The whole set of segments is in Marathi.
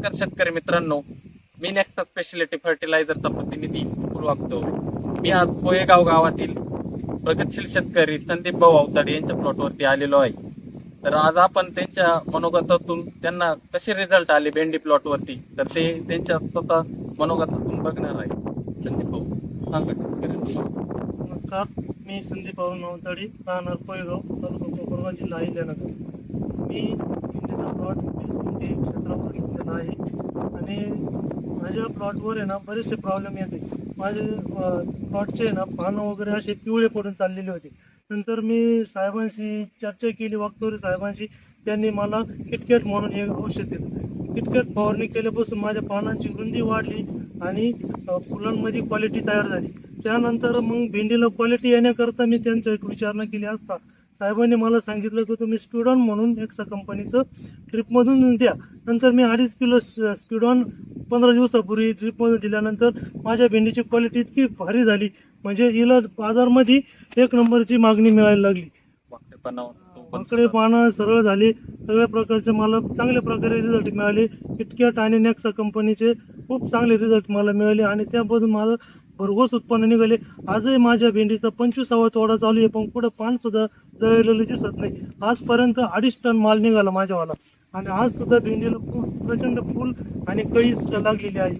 नमस्कार शेतकरी मित्रांनो, मी नेक्सा स्पेशलिटी फर्टिलायझरचा प्रतिनिधी वागतो. मी आज पोहेगाव गावातील प्रगतशील शेतकरी संदीप भाऊ अवताडे यांच्या प्लॉटवरती आलेलो आहे. तर आज आपण त्यांच्या मनोगतातून त्यांना कसे रिझल्ट आले भेंडी प्लॉटवरती तर ते त्यांच्या स्वतः मनोगतातून बघणार आहे. संदीप भाऊ सांगा शेतकऱ्यांना. नमस्कार, मी संदीप अवताडे, राहणार पोहेगाव, तालुका कोपरगाव, जिल्हा अहिल्यानगर. मी भेंडीचा प्लॉट 20 गुंठे क्षेत्रावर घेतलेला आहे आणि माझ्या प्लॉटवर आहे ना बरेचसे प्रॉब्लेम येते. माझे प्लॉटचे ना पानं वगैरे असे पिवळे पडून चाललेले होते. नंतर मी साहेबांशी चर्चा केली, वागचौरे साहेबांशी. त्यांनी मला किटकॅट म्हणून एक औषध दिलं. किटकॅट फवारणी केल्यापासून माझ्या पानांची रुंदी वाढली आणि फुलांमध्ये क्वालिटी तयार झाली. त्यानंतर मग भेंडीला क्वालिटी येण्याकरता मी त्यांची एक विचारणा केली असता साहेबांनी मला सांगितलं की तुम्ही स्पीडॉन म्हणून नेक्सा कंपनीचं ड्रिपमधून द्या. नंतर मी 2.5 किलो स्पीडॉन 15 दिवसापूर्वी ड्रिपमधून दिल्यानंतर माझ्या भेंडीची क्वालिटी इतकी भारी झाली, म्हणजे हिला बाजारमध्ये 1 नंबरची मागणी मिळायला लागली. आकडे पानं सरळ झाली, सगळ्या प्रकारचे मला चांगल्या प्रकारे रिझल्ट मिळाले. किटकॅट आणि नेक्सा कंपनीचे खूप चांगले रिझल्ट मला मिळाले आणि त्यापासून माझं भरघोस उत्पन्न निघाले. आजही माझ्या भेंडीचा 25वा तोडा चालू आहे, पण कुठं पान सुद्धा जळलेलं दिसत नाही. आजपर्यंत 2.5 टन माल निघाला माझ्यावाला आणि आज सुद्धा भेंडीला खूप प्रचंड फुल आणि कळी सुद्धा लागलेली आहे.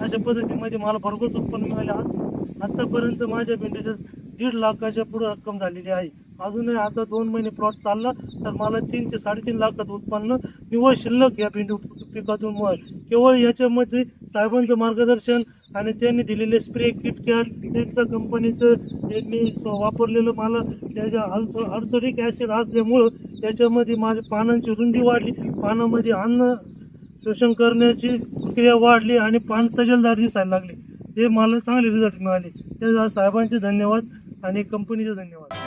अशा पद्धतीमध्ये मला भरघोस उत्पन्न मिळाले. आतापर्यंत माझ्या भेंडीच्या 1.5 लाखाच्या पुढे रक्कम झालेली आहे. अजूनही आता 2 महिने प्लॉट चालला तर मला 3 ते 3.5 लाखाचं उत्पन्न निव्वळ शिल्लक या भेंडी पिकातून मिळेल. केवळ याच्यामध्ये साहेबांचं मार्गदर्शन आणि त्यांनी दिलेले स्प्रे, किटकॅट, नेक्सा कंपनीचं त्यांनी वापरलेलं मला त्याच्या अल्सोरिक ॲसिड असल्यामुळं त्याच्यामध्ये माझ्या पानांची रुंदी वाढली, पानामध्ये अन्न शोषण करण्याची प्रक्रिया वाढली आणि पान तजेलदार दिसायला लागले. हे मला चांगले रिझल्ट मिळाले. त्या साहेबांचे धन्यवाद आणि कंपनीचे धन्यवाद.